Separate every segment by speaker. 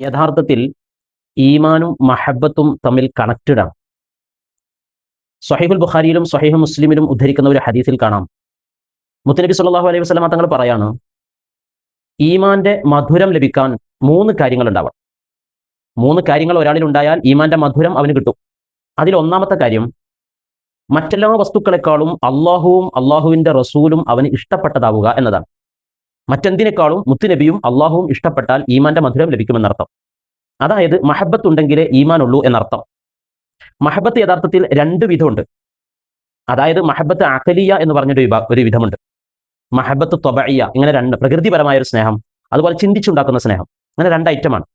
Speaker 1: യഥാർത്ഥത്തിൽ ഈമാനും മഹബത്തും തമ്മിൽ കണക്റ്റഡ് ആണ്. സ്വഹീഹുൽ ബുഖാരിയിലും സ്വഹീഹ് മുസ്ലിമിലും ഉദ്ധരിക്കുന്ന ഒരു ഹദീസിൽ കാണാം, മുത്തുനബി സല്ലല്ലാഹു അലൈഹി വസല്ലമ തങ്ങൾ പറയാണ്, ഈമാന്റെ മധുരം ലഭിക്കാൻ 3 കാര്യങ്ങൾ ഉണ്ടാവണം. 3 കാര്യങ്ങൾ ഒരാളിൽ ഉണ്ടായാൽ ഈമാന്റെ മധുരം അവന് കിട്ടും. അതിൽ ഒന്നാമത്തെ കാര്യം, മറ്റെല്ലാ വസ്തുക്കളെക്കാളും അള്ളാഹുവും അള്ളാഹുവിന്റെ റസൂലും അവന് ഇഷ്ടപ്പെട്ടതാവുക എന്നതാണ്. മറ്റെന്തിനേക്കാളും മുത്തുനബിയും അള്ളാഹുവും ഇഷ്ടപ്പെട്ടാൽ ഈമാന്റെ മധുരം ലഭിക്കുമെന്നർത്ഥം. അതായത് മഹബത്ത് ഉണ്ടെങ്കിലേ ഈമാൻ ഉള്ളൂ എന്നർത്ഥം. മഹബത്ത് യഥാർത്ഥത്തിൽ 2 വിധമുണ്ട്. അതായത് മഹബത്ത് അഖലിയ എന്ന് പറഞ്ഞൊരു വിധമുണ്ട്, മഹബത്ത് ത്വബഇയ്യ. ഇങ്ങനെ 2 പ്രകൃതിപരമായ ഒരു സ്നേഹം, അതുപോലെ ചിന്തിച്ചുണ്ടാക്കുന്ന സ്നേഹം. അങ്ങനെ 2 ഐറ്റമാണ്.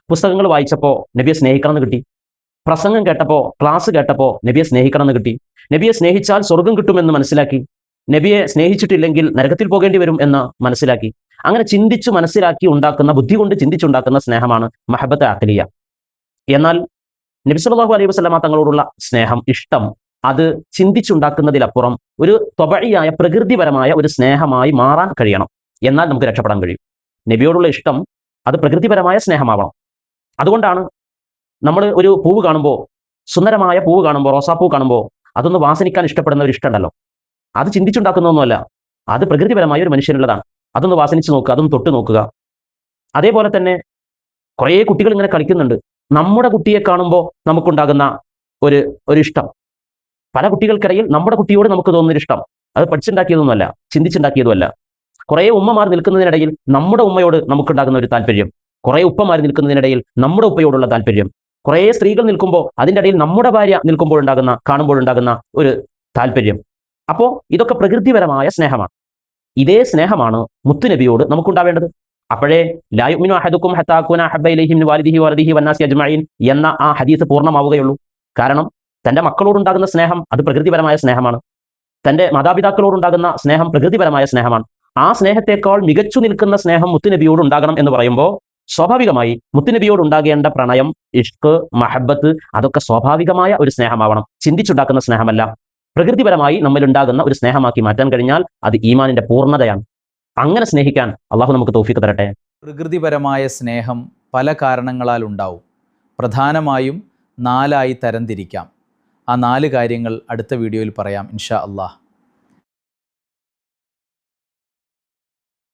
Speaker 1: പുസ്തകങ്ങൾ വായിച്ചപ്പോൾ നബിയെ സ്നേഹിക്കണം എന്ന് കിട്ടി. പ്രസംഗം കേട്ടപ്പോൾ, ക്ലാസ് കേട്ടപ്പോൾ നബിയെ സ്നേഹിക്കണം എന്ന് കിട്ടി. നബിയെ സ്നേഹിച്ചാൽ സ്വർഗം കിട്ടുമെന്ന് മനസ്സിലാക്കി. നബിയെ സ്നേഹിച്ചിട്ടില്ലെങ്കിൽ നരകത്തിൽ പോകേണ്ടി വരും എന്ന് മനസ്സിലാക്കി. അങ്ങനെ ചിന്തിച്ചു മനസ്സിലാക്കി ഉണ്ടാക്കുന്ന, ബുദ്ധി കൊണ്ട് ചിന്തിച്ചുണ്ടാക്കുന്ന സ്നേഹമാണ് മഹബത്ത് അഖലിയ. എന്നാൽ നബി സല്ലല്ലാഹു അലൈഹി വസല്ലമ തങ്ങളോടുള്ള സ്നേഹം, ഇഷ്ടം, അത് ചിന്തിച്ചുണ്ടാക്കുന്നതിലപ്പുറം ഒരു ത്വബഇയ്യായ പ്രകൃതിപരമായ ഒരു സ്നേഹമായി മാറാൻ കഴിയണം. എന്നാൽ നമുക്ക് രക്ഷപ്പെടാൻ കഴിയും. നബിയോടുള്ള ഇഷ്ടം അത് പ്രകൃതിപരമായ സ്നേഹമാവണം. അതുകൊണ്ടാണ് നമ്മൾ ഒരു പൂവ് കാണുമ്പോൾ, സുന്ദരമായ പൂവ് കാണുമ്പോൾ, റോസാപ്പൂ കാണുമ്പോൾ അതൊന്ന് വാസനിക്കാൻ ഇഷ്ടപ്പെടുന്ന ഒരു ഇഷ്ടമുണ്ടല്ലോ, അത് ചിന്തിച്ചുണ്ടാക്കുന്നതൊന്നുമല്ല, അത് പ്രകൃതിപരമായ ഒരു മനുഷ്യനുള്ളതാണ്. അതൊന്ന് വാസനിച്ച് നോക്കുക, അതൊന്ന് തൊട്ട് നോക്കുക. അതേപോലെ തന്നെ കുറേ കുട്ടികൾ ഇങ്ങനെ കളിക്കുന്നുണ്ട്. നമ്മുടെ കുട്ടിയെ കാണുമ്പോൾ നമുക്കുണ്ടാകുന്ന ഒരു ഇഷ്ടം, പല കുട്ടികൾക്കിടയിൽ നമ്മുടെ കുട്ടിയോട് നമുക്ക് തോന്നുന്നൊരു ഇഷ്ടം, അത് പഠിച്ചുണ്ടാക്കിയതൊന്നുമല്ല, ചിന്തിച്ചുണ്ടാക്കിയതുമല്ല. കുറേ ഉമ്മമാർ നിൽക്കുന്നതിനിടയിൽ നമ്മുടെ ഉമ്മയോട് നമുക്കുണ്ടാകുന്ന ഒരു താല്പര്യം, കുറേ ഉപ്പമാർ നിൽക്കുന്നതിനിടയിൽ നമ്മുടെ ഉപ്പയോടുള്ള താല്പര്യം, കുറേ സ്ത്രീകൾ നിൽക്കുമ്പോൾ അതിൻ്റെ ഇടയിൽ നമ്മുടെ ഭാര്യ കാണുമ്പോഴുണ്ടാകുന്ന ഒരു താല്പര്യം. അപ്പോൾ ഇതൊക്കെ പ്രകൃതിപരമായ സ്നേഹമാണ്. ഇതേ സ്നേഹമാണ് മുത്തുനബിയോട് നമുക്കുണ്ടാവേണ്ടത്. അപ്പോഴേ ലാ യുഅ്മിനു അഹദുക്കും ഹത്താ അകൂന അഹബ്ബ ഇലൈഹി മിൻ വാലിദിഹി വലദിഹി വന്നാസി അജ്മഈൻ എന്ന ആ ഹദീസ് പൂർണ്ണമാവുകയുള്ളൂ. കാരണം തന്റെ മക്കളോടുണ്ടാകുന്ന സ്നേഹം അത് പ്രകൃതിപരമായ സ്നേഹമാണ്. തന്റെ മാതാപിതാക്കളോടുണ്ടാകുന്ന സ്നേഹം പ്രകൃതിപരമായ സ്നേഹമാണ്. ആ സ്നേഹത്തെക്കാൾ മികച്ചു നിൽക്കുന്ന സ്നേഹം മുത്തുനബിയോട് ഉണ്ടാകണം എന്ന് പറയുമ്പോൾ സ്വാഭാവികമായി മുത്തുനബിയോട് ഉണ്ടാകേണ്ട പ്രണയം, ഇഷ്ക്, മഹബത്ത് അതൊക്കെ സ്വാഭാവികമായ ഒരു സ്നേഹമാവണം, ചിന്തിച്ചുണ്ടാക്കുന്ന സ്നേഹമല്ല. പ്രകൃതിപരമായി നമ്മിൽ ഉണ്ടാകുന്ന ഒരു സ്നേഹമാക്കി മാറ്റാൻ കഴിഞ്ഞാൽ അത് ഈമാനിന്റെ പൂർണ്ണതയാണ്. അങ്ങനെ സ്നേഹിക്കാൻ അള്ളാഹു നമുക്ക് തൗഫീഖ് തരട്ടെ.
Speaker 2: പ്രകൃതിപരമായ സ്നേഹം പല കാരണങ്ങളാൽ ഉണ്ടാവും. പ്രധാനമായും 4 തരംതിരിക്കാം. ആ 4 കാര്യങ്ങൾ അടുത്ത വീഡിയോയിൽ പറയാം ഇൻഷാ അള്ളാഹ്.